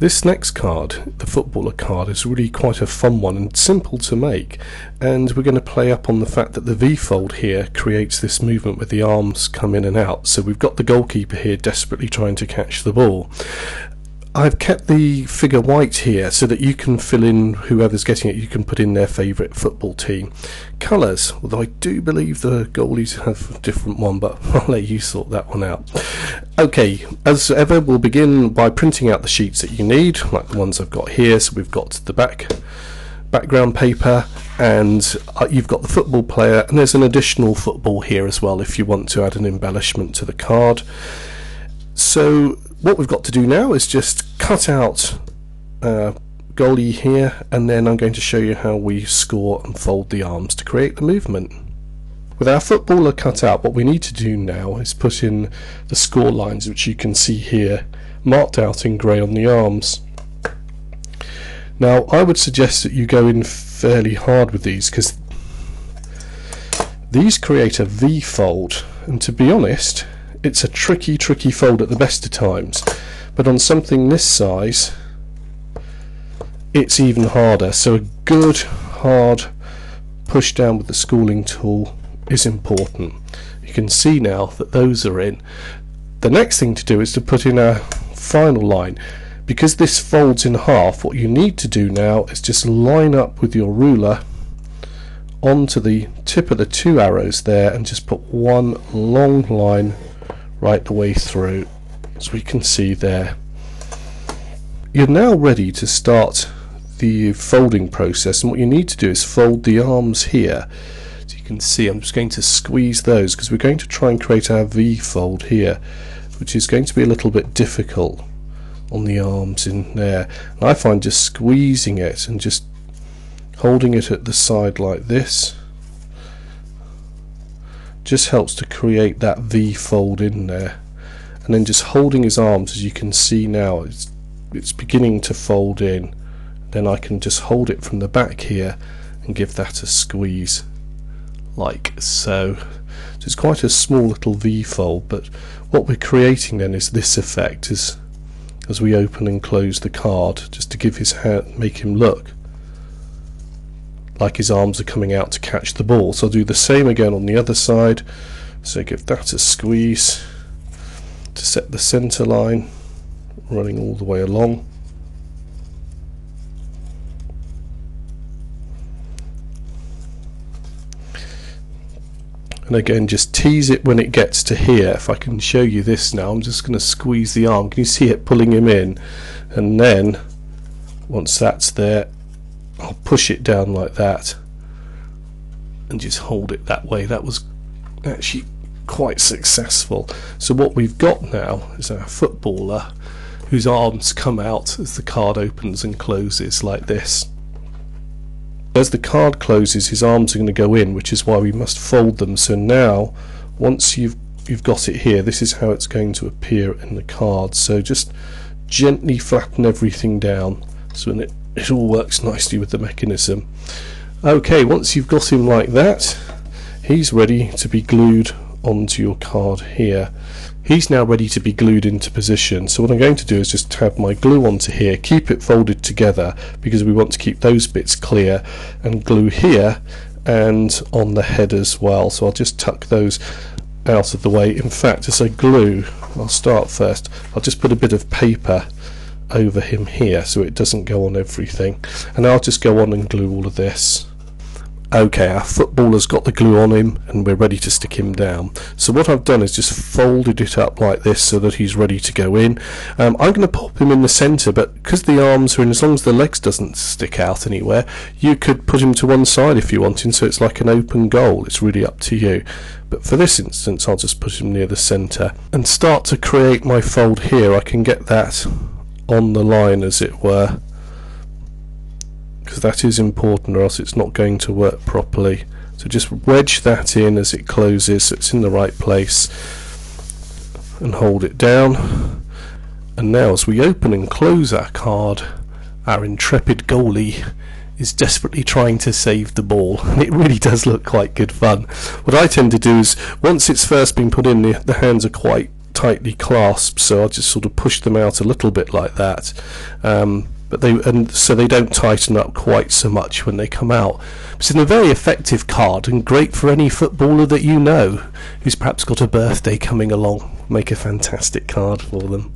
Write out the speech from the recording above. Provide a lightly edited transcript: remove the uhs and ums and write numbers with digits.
This next card, the footballer card, is really quite a fun one and simple to make, and we're going to play up on the fact that the V-fold here creates this movement where the arms come in and out. So we've got the goalkeeper here desperately trying to catch the ball. I've kept the figure white here so that you can fill in whoever's getting it, you can put in their favourite football team. Colours, although I do believe the goalies have a different one, but I'll let you sort that one out. Okay, as ever, we'll begin by printing out the sheets that you need, like the ones I've got here. So we've got the background paper, and you've got the football player, and there's an additional football here as well if you want to add an embellishment to the card. So what we've got to do now is just cut out goalie here, and then I'm going to show you how we score and fold the arms to create the movement. With our footballer cut out, what we need to do now is put in the score lines, which you can see here marked out in grey on the arms. Now I would suggest that you go in fairly hard with these, because these create a V fold, and to be honest, it's a tricky fold at the best of times, but on something this size it's even harder. So a good hard push down with the schooling tool is important. You can see now that those are in. The next thing to do is to put in our final line. Because this folds in half, what you need to do now is just line up with your ruler onto the tip of the two arrows there and just put one long line right the way through, as we can see there. You're now ready to start the folding process, and what you need to do is fold the arms here. So you can see I'm just going to squeeze those, because we're going to try and create our V fold here, which is going to be a little bit difficult on the arms in there. And I find just squeezing it and just holding it at the side like this just helps to create that V fold in there, and then just holding his arms, as you can see now it's beginning to fold in. Then I can just hold it from the back here and give that a squeeze like so. So it's quite a small little V fold, but what we're creating then is this effect as we open and close the card, just to give his hand, make him look like his arms are coming out to catch the ball. So I'll do the same again on the other side. So give that a squeeze to set the center line running all the way along. And again, just tease it when it gets to here. If I can show you this now, I'm just going to squeeze the arm. Can you see it pulling him in? And then once that's there, I'll push it down like that and just hold it that way. That was actually quite successful. So what we've got now is our footballer whose arms come out as the card opens and closes like this. As the card closes, his arms are going to go in, which is why we must fold them. So now once you've got it here, this is how it's going to appear in the card. So just gently flatten everything down so it all works nicely with the mechanism. Okay, once you've got him like that, he's ready to be glued onto your card here. He's now ready to be glued into position. So what I'm going to do is just tab my glue onto here, keep it folded together because we want to keep those bits clear, and glue here and on the head as well. So I'll just tuck those out of the way. In fact, as I glue, I'll start first. I'll just put a bit of paper over him here so it doesn't go on everything, and I'll just go on and glue all of this. Okay, our footballer's got the glue on him and we're ready to stick him down. So what I've done is just folded it up like this so that he's ready to go in. I'm going to pop him in the centre, but because the arms are in, as long as the legs doesn't stick out anywhere, you could put him to one side if you wanted, so it's like an open goal. It's really up to you. But for this instance, I'll just put him near the centre and start to create my fold here. I can get that on the line, as it were, because that is important, or else it's not going to work properly. So just wedge that in as it closes so it's in the right place, and hold it down. And now as we open and close our card, our intrepid goalie is desperately trying to save the ball, and it really does look quite good fun. What I tend to do is, once it's first been put in, the hands are quite tightly clasped, so I'll just sort of push them out a little bit like that. So they don't tighten up quite so much when they come out. It's a very effective card and great for any footballer that you know who's perhaps got a birthday coming along. Make a fantastic card for them.